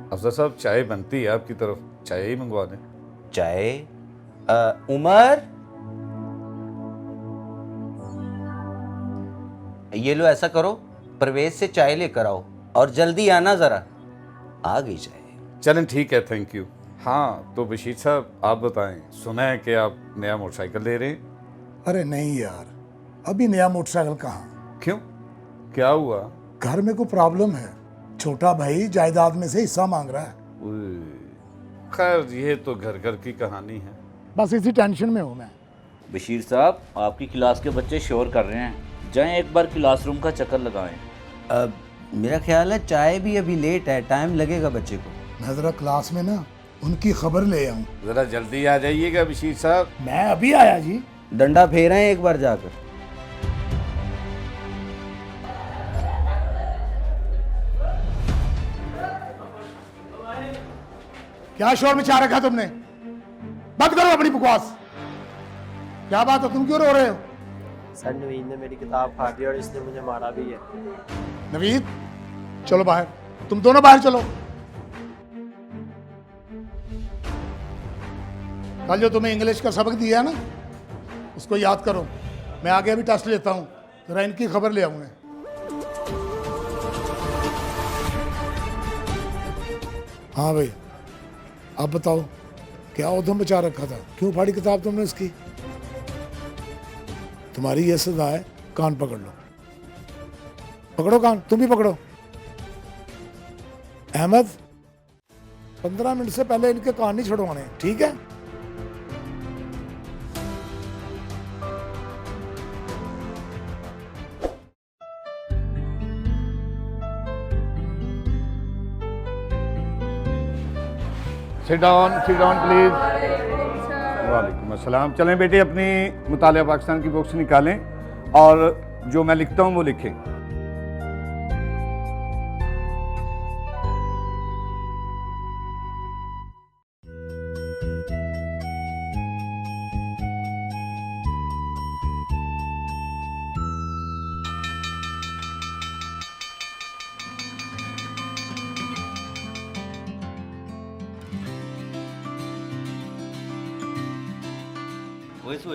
अफसर साहब चाय बनती है आपकी तरफ, चाय ही मंगवा दें। चाय? उमर, ये लो, ऐसा करो, परवेज से चाय लेकर आओ और जल्दी आना जरा। आ गई चाय। चलें ठीक है, थैंक यू। हाँ तो बशीर साहब आप बताएं, सुना है कि आप नया मोटरसाइकिल ले रहे हैं? अरे नहीं यार, अभी नया मोटरसाइकिल कहाँ। क्यों, क्या हुआ? घर में कोई प्रॉब्लम है, छोटा भाई जायदाद में से हिस्सा मांग रहा है। खैर ये तो घर घर की कहानी है। बस इसी टेंशन में हूँ मैं। बशीर साहब, आपकी क्लास के बच्चे शोर कर रहे हैं, जाएं एक बार क्लासरूम का चक्कर लगाएं। मेरा ख्याल है चाय भी अभी लेट है, टाइम लगेगा बच्चे को। मैं जरा क्लास में ना उनकी खबर ले आऊँ। जरा जल्दी आ जाइएगा बशीर साहब। मैं अभी आया जी। डंडा फेरें एक बार जाकर। क्या शोर मचा रखा तुमने? बंद करो अपनी बकवास। क्या बात है, तुम क्यों रो रहे हो? सर नवीद ने मेरी किताब खा दी और इसने मुझे मारा भी है। नवीद चलो बाहर, तुम दोनों बाहर चलो। कल जो तुम्हें इंग्लिश का सबक दिया ना, उसको याद करो। मैं आगे अभी टेस्ट लेता हूँ, जरा इनकी खबर ले आऊंगा। हाँ भाई, आप बताओ क्या उधम बचा रखा था? क्यों फाड़ी किताब तुमने इसकी? तुम्हारी ये सजा है, कान पकड़ लो। पकड़ो कान, तुम भी पकड़ो। अहमद, 15 मिनट से पहले इनके कान नहीं छुड़वाने, ठीक है? Sit down please. वालेकुम अस्सलाम। चलें बेटे, अपनी मुतालिया पाकिस्तान की बुक्स निकालें और जो मैं लिखता हूँ वो लिखें।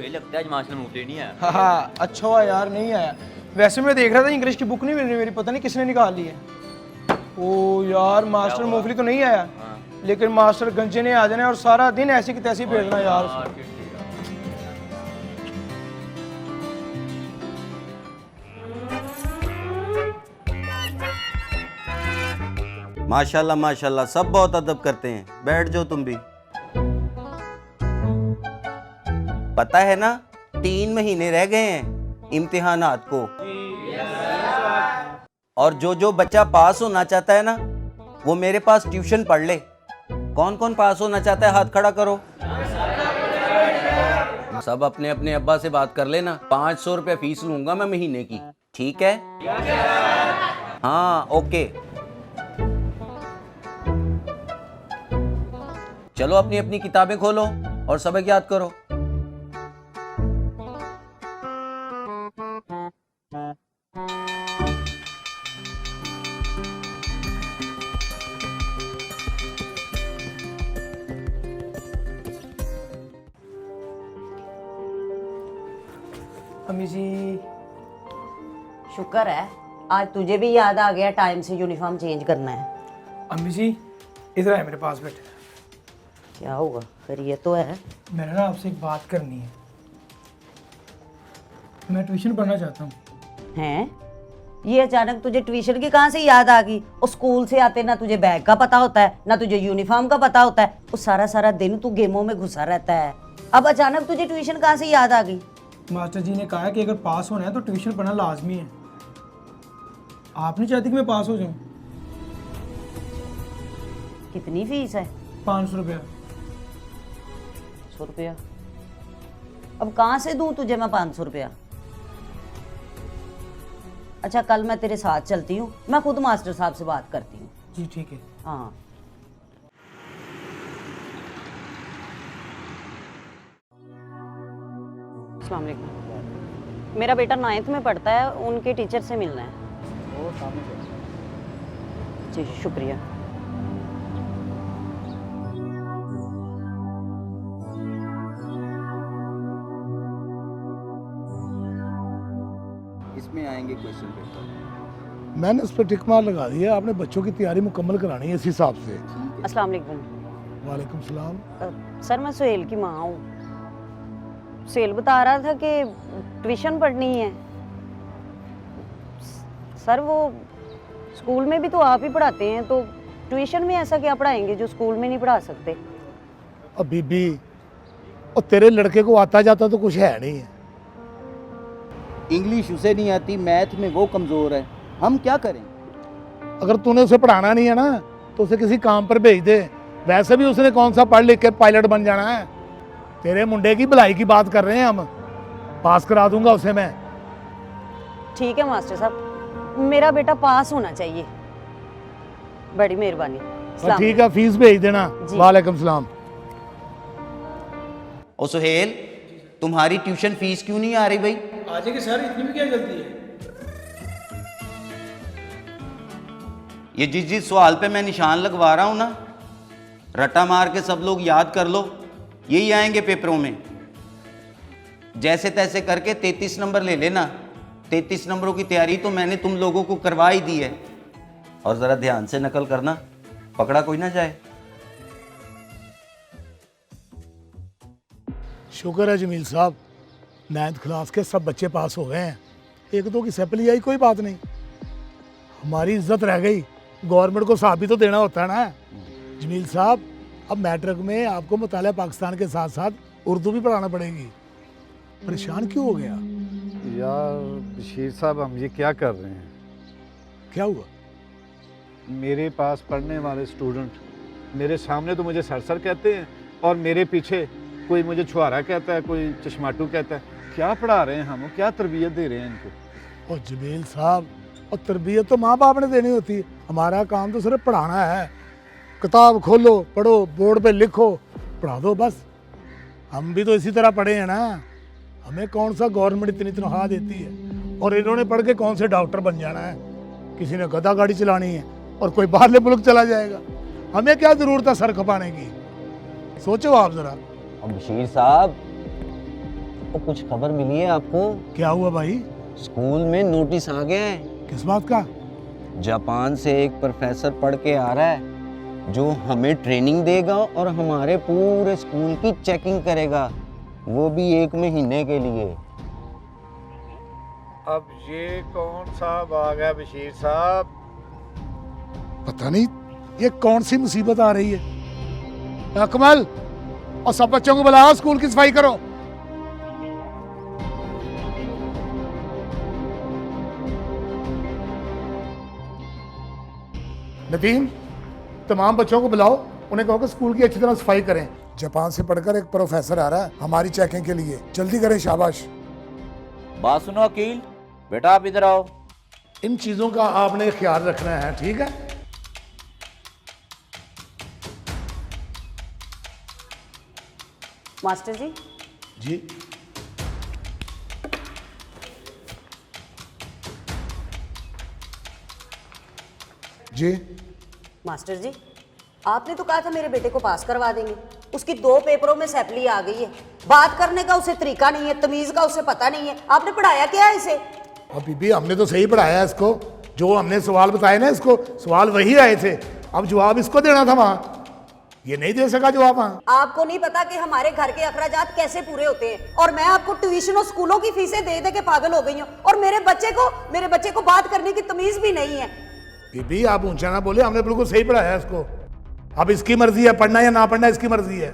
लगता है आज मास्टर मुफ्ती नहीं आया। हाँ अच्छा हुआ यार नहीं आया। वैसे मैं देख रहा था इंग्लिश की बुक नहीं मिल रही मेरी, पता नहीं किसने निकाल ली है। ओ यार मास्टर मोफली तो नहीं आया, लेकिन मास्टर गंजे ने आ जाना और सारा दिन ऐसी की तैसी भेजना यार। माशाल्लाह माशाल्लाह, सब बहुत अदब करते हैं। बैठ जाओ तुम भी। पता है ना 3 महीने रह गए हैं इम्तिहानात को, और जो बच्चा पास होना चाहता है ना, वो मेरे पास ट्यूशन पढ़ ले। कौन कौन पास होना चाहता है, हाथ खड़ा करो। सब अपने अपने अब्बा से बात कर लेना। 500 रुपये फीस लूंगा मैं महीने की, ठीक है? हाँ ओके। चलो अपनी अपनी किताबें खोलो और सबक याद करो। अम्मी जी, शुक्र है आज तुझे भी याद आ गया टाइम से यूनिफॉर्म चेंज करना है। अम्मी जी इधर आए मेरे पास बैठे। क्या हुआ? फिर ये तो है। मैंने ना आपसे एक बात करनी है। मैं ट्यूशन पढ़ना चाहता हूँ। हैं? ये अचानक तुझे ट्यूशन की कहाँ से याद आ गई? और स्कूल से आते ना तुझे बैग का पता होता है, ना तुझे यूनिफॉर्म का पता होता है। वो सारा सारा दिन तू गेमों में घुसा रहता है। अब अचानक तुझे ट्यूशन कहाँ से याद आ गई? मास्टर जी ने कहा है कि अगर पास होना है तो ट्यूशन पढ़ना लाजमी है। आप नहीं चाहती कि मैं पास हो जाऊँ? कितनी फीस है? 500 रुपया। 100 रुपया? अब कहाँ से दूँ तुझे मैं 500 रुपया? अच्छा कल मैं तेरे साथ चलती हूँ, मैं खुद मास्टर साहब से बात करती हूँ। जी ठीक है। हाँ अस्सलाम वालेकुम। मेरा बेटा 9th में पढ़ता है, उनके टीचर से मिलना है। जी शुक्रिया। ये क्वेश्चन पेपर। मैंने उस पर टिक मार लगा दिया, आपने बच्चों की तैयारी मुकम्मल करानी है इस हिसाब से। अस्सलाम वालेकुम। वालेकुम सलाम। सर मैं सुहेल की माँ हूँ। सुहेल बता रहा था कि ट्यूशन पढ़नी है। सर वो स्कूल में भी तो आप ही पढ़ाते हैं, तो ट्यूशन में ऐसा क्या पढ़ाएंगे जो स्कूल में नहीं पढ़ा सकते? अब बीबी, और तेरे लड़के को आता जाता तो कुछ है नहीं है। इंग्लिश उसे नहीं आती, मैथ में वो कमज़ोर है, हम क्या करें? अगर तूने उसे पढ़ाना नहीं है ना तो उसे किसी काम पर भेज दे। वैसे भी उसने कौन सा पढ़ लिख के पायलट बन जाना है। तेरे मुंडे की भलाई की बात कर रहे हैं हम, पास करा दूंगा उसे मैं। ठीक है मास्टर साहब, मेरा बेटा पास होना चाहिए। बड़ी मेहरबानी। और ठीक है, फीस भेज देना। जी। वालेकुम सलाम। ओ सुहेल, तुम्हारी ट्यूशन फीस क्यों नहीं आ रही भाई? आ जाएगी सर, इतनी भी क्या जल्दी है? ये जिस सवाल पे मैं निशान लगवा रहा हूं ना, रट्टा मार के सब लोग याद कर लो, यही आएंगे पेपरों में। जैसे तैसे करके 33 नंबर ले लेना। 33 नंबरों की तैयारी तो मैंने तुम लोगों को करवा ही दी है। और ज़रा ध्यान से नकल करना, पकड़ा कोई ना जाए। शुक्र है जमील साहब, 9th क्लास के सब बच्चे पास हो गए हैं। एक दो की सैपली आई, कोई बात नहीं, हमारी इज्जत रह गई। गवर्नमेंट को साथ भी तो देना होता है ना जमील साहब। अब मैट्रिक में आपको मुतालिया पाकिस्तान के साथ साथ उर्दू भी पढ़ाना पड़ेगी। परेशान क्यों हो गया? यार बशीर साहब, हम ये क्या कर रहे हैं? क्या हुआ? मेरे पास पढ़ने वाले स्टूडेंट मेरे सामने तो मुझे सर कहते हैं और मेरे पीछे कोई मुझे छुहारा कहता है, कोई चश्माटू कहता है। क्या पढ़ा रहे हैं हम, क्या तरबियत दे रहे हैं इनको? और जमील साहब, और तरबियत तो माँ बाप ने देनी होती है। हमारा काम तो सिर्फ पढ़ाना है। किताब खोलो, पढ़ो, बोर्ड पे लिखो, पढ़ा दो बस। हम भी तो इसी तरह पढ़े हैं ना। हमें कौन सा गवर्नमेंट इतनी तनख्वाह देती है, और इन्होंने पढ़ के कौन से डॉक्टर बन जाना है। किसी ने गधा गाड़ी चलानी है और कोई बाहरले मुल्क चला जाएगा। हमें क्या ज़रूरत है सर खपाने की? सोचो आप ज़रा। और बशीर साहब, तो कुछ खबर मिली है आपको? क्या हुआ भाई? स्कूल में नोटिस आ गया है। किस बात का? जापान से एक प्रोफेसर पढ़ के आ रहा है जो हमें ट्रेनिंग देगा और हमारे पूरे स्कूल की चेकिंग करेगा, वो भी 1 महीने के लिए। अब ये कौन सा आ गया बशीर साहब? पता नहीं ये कौन सी मुसीबत आ रही है। अकमल, और सब बच्चों को बुलाओ, स्कूल की सफाई करो। नदीम, तमाम बच्चों को बुलाओ, उन्हें कहो कि स्कूल की अच्छी तरह सफाई करें। जापान से पढ़कर एक प्रोफेसर आ रहा है हमारी चेकिंग के लिए, जल्दी करें। शाबाश। बात सुनो अकील, बेटा आप इधर आओ। इन चीज़ों का आपने ख्याल रखना है, ठीक है? मास्टर जी। जी। जी। मास्टर जी, आपने तो कहा था मेरे बेटे को पास करवा देंगे। उसकी 2 पेपरों में सैपली आ गई है। बात करने का उसे तरीका नहीं है, तमीज़ का उसे पता नहीं है। आपने पढ़ाया क्या है इसे? और बीबी, हमने तो सही पढ़ाया है इसको। जो हमने सवाल बताए ना, इसको सवाल वही आए थे। अब जवाब इसको देना था वहाँ, ये नहीं दे सका जवाब वहाँ। आपको नहीं पता कि हमारे घर के अखराजात कैसे पूरे होते हैं, और मैं आपको ट्यूशन और स्कूलों की फीसें दे दे के पागल हो गई हूँ, और मेरे बच्चे को बात करने की तमीज भी नहीं है। बीबी आप ऊंचा ना बोले, हमने बिल्कुल सही पढ़ाया इसको। अब इसकी मर्जी है, पढ़ना या ना पढ़ना इसकी मर्जी है।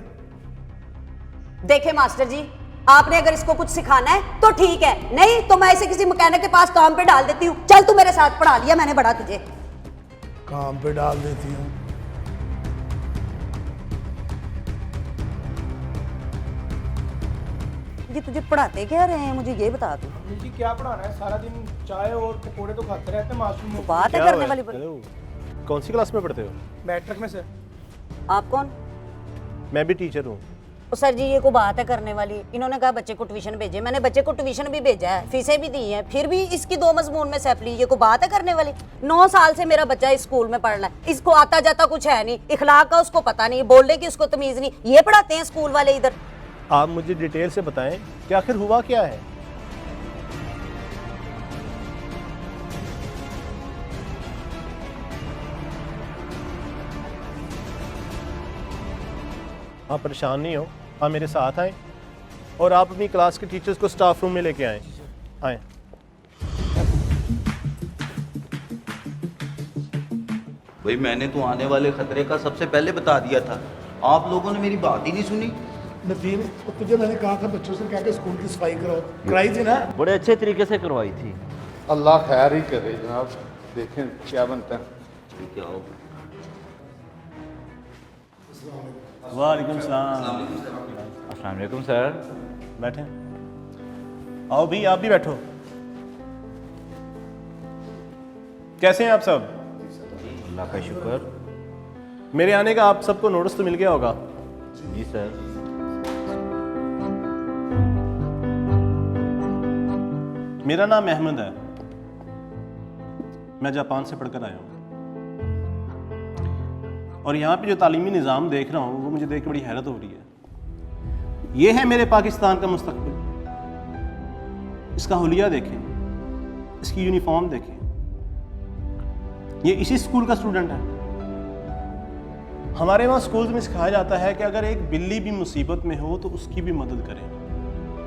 देखे मास्टर जी, आपने अगर इसको कुछ सिखाना है तो ठीक है, नहीं तो मैं इसे किसी मैकेनिक के पास काम पे डाल देती हूँ। चल तू मेरे साथ, पढ़ा लिया मैंने बड़ा तुझे। काम पे डाल देती हूँ? ये तुझे पढ़ाते क्या रहे हैं, मुझे ये बता तू। जी क्या पढ़ाना है? सारा दिन चाय और पकौड़े तो खाते रहते हैं मास्टर में। बात है करने वाली। कौन सी क्लास में पढ़ते हो? मैट्रिक में सर। आप कौन? मैं भी टीचर हूँ। सर जी ये को बात है करने वाली। इन्होंने कहा बच्चे को ट्यूशन भेजे, मैंने बच्चे को ट्यूशन भी भेजा है, फीसें भी दी हैं, फिर भी इसकी 2 मजमून में सैपली। ये को बात है करने वाली? 9 साल से मेरा बच्चा इस स्कूल में पढ़ रहा है, इसको आता जाता कुछ है नहीं, इखलाक का उसको पता नहीं, बोलने की उसको तमीज नहीं। ये पढ़ाते हैं स्कूल वाले इधर। आप मुझे डिटेल से बताएं कि आखिर हुआ क्या है। आप परेशान नहीं हो, आप मेरे साथ आएँ और आप अपनी क्लास के टीचर्स को स्टाफ रूम में लेके आएँ। भाई मैंने तो आने वाले खतरे का सबसे पहले बता दिया था, आप लोगों ने मेरी बात ही नहीं सुनी। नदीम, तुझे मैंने कहा था बच्चों से क्या कि स्कूल की सफाई कराओ, कराई थी ना? बड़े अच्छे तरीके से करवाई थी। अल्लाह खैर ही करे जनाब, देखें क्या बनता है। क्या हो? वालेकुम सलाम। अस्सलाम वालेकुम सर। बैठे, आओ भी, आप भी बैठो। कैसे हैं आप सब? अल्लाह का शुक्र। मेरे आने का आप सबको नोटिस तो मिल गया होगा। जी सर। मेरा नाम अहमद है, मैं जापान से पढ़कर आया हूँ और यहाँ पे जो तालीमी निज़ाम देख रहा हूँ वो मुझे देख के बड़ी हैरत हो रही है। ये है मेरे पाकिस्तान का मुस्तकबिल। इसका हुलिया देखें, इसकी यूनिफॉर्म देखें। ये इसी स्कूल का स्टूडेंट है। हमारे वहाँ स्कूल में सिखाया जाता है कि अगर एक बिल्ली भी मुसीबत में हो तो उसकी भी मदद करें।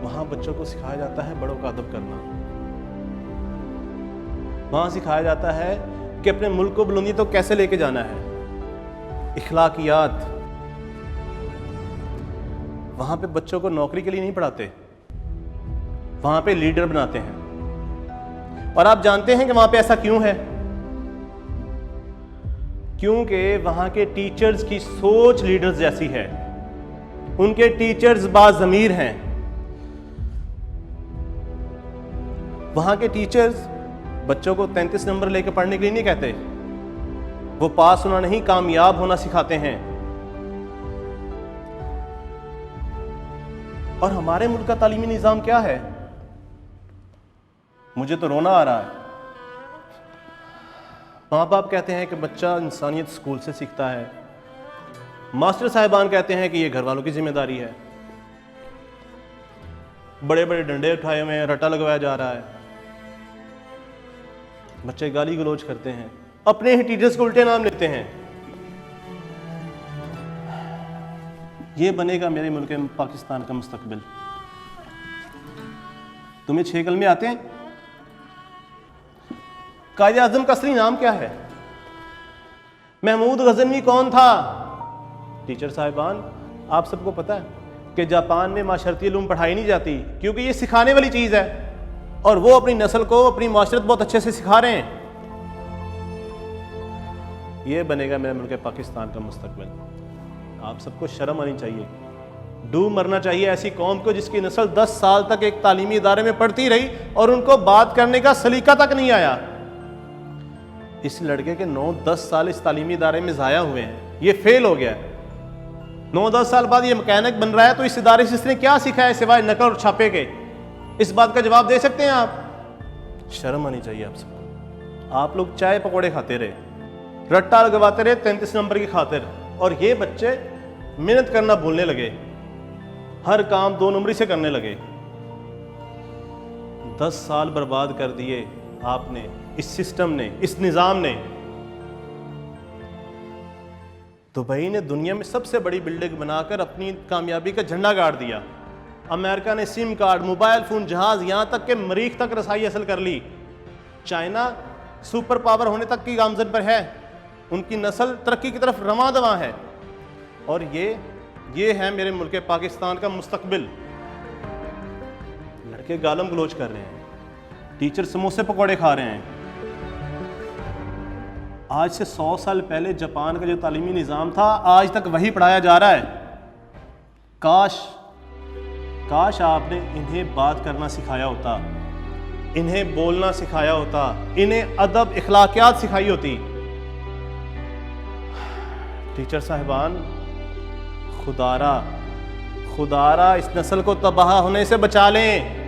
वहाँ बच्चों को सिखाया जाता है बड़ों का अदब करना। वहाँ सिखाया जाता है कि अपने मुल्क को बुलंदी तो कैसे लेके जाना है, इखलाकियात। वहाँ पे बच्चों को नौकरी के लिए नहीं पढ़ाते, वहाँ पे लीडर बनाते हैं। और आप जानते हैं कि वहाँ पे ऐसा क्यों है? क्योंकि वहाँ के टीचर्स की सोच लीडर्स जैसी है। उनके टीचर्स बाज़मीर हैं। वहाँ के टीचर्स बच्चों को 33 नंबर लेके पढ़ने के लिए नहीं कहते, वो पास होना नहीं कामयाब होना सिखाते हैं। और हमारे मुल्क का तालीमी निज़ाम क्या है? मुझे तो रोना आ रहा है। माँ बाप कहते हैं कि बच्चा इंसानियत स्कूल से सीखता है, मास्टर साहिबान कहते हैं कि ये घर वालों की जिम्मेदारी है। बड़े बड़े डंडे उठाए हुए हैं, रट्टा लगवाया जा रहा है, बच्चे गाली गलौज करते हैं, अपने ही टीचर्स को उल्टे नाम लेते हैं। ये बनेगा मेरे मुल्क पाकिस्तान का मुस्तकबिल। तुम्हें 6 कलमे आते हैं? कायदे आज़म का असली नाम क्या है? महमूद गजनवी कौन था? टीचर साहिबान, आप सबको पता है कि जापान में माशरती इल्म पढ़ाई नहीं जाती क्योंकि ये सिखाने वाली चीज़ है और वो अपनी नस्ल को अपनी माशरत बहुत अच्छे से सिखा रहे हैं। ये बनेगा मेरे मुल्क पाकिस्तान का मुस्तकबिल। आप सबको शर्म आनी चाहिए, डूब मरना चाहिए ऐसी कौम को जिसकी नस्ल 10 साल तक एक तालीमी इदारे में पढ़ती रही और उनको बात करने का सलीका तक नहीं आया। इस लड़के के 9-10 साल इस तालीमी इदारे में ज़ाया हुए हैं, ये फेल हो गया है। 9-10 साल बाद ये मैकेनिक बन रहा है तो इस इदारे से इसने क्या सीखा है सिवाय नकल और छापे के? इस बात का जवाब दे सकते हैं आप? शर्म आनी चाहिए आप सबको। आप लोग चाय पकौड़े खाते रहे, रट्टा लगवाते रहे 33 नंबर की खातिर, और ये बच्चे मेहनत करना भूलने लगे, हर काम 2 नंबरी से करने लगे। 10 साल बर्बाद कर दिए आपने, इस सिस्टम ने, इस निज़ाम ने। दुबई ने दुनिया में सबसे बड़ी बिल्डिंग बनाकर अपनी कामयाबी का झंडा गाड़ दिया। अमेरिका ने सिम कार्ड, मोबाइल फ़ोन, जहाज़, यहाँ तक के मरीख तक रसाई हासिल कर ली। चाइना सुपर पावर होने तक की गामजन पर है, उनकी नस्ल तरक्की की तरफ रवां दवां है। और ये है मेरे मुल्क पाकिस्तान का मुस्तकबिल। लड़के गालम गलोच कर रहे हैं, टीचर समोसे पकौड़े खा रहे हैं। आज से 100 साल पहले जापान का जो तालीमी निज़ाम था आज तक वही पढ़ाया जा रहा है। काश आपने इन्हें बात करना सिखाया होता, इन्हें बोलना सिखाया होता, इन्हें अदब इखलाकियात सिखाई होती। टीचर साहिबान, खुदारा इस नस्ल को तबाह होने से बचा लें।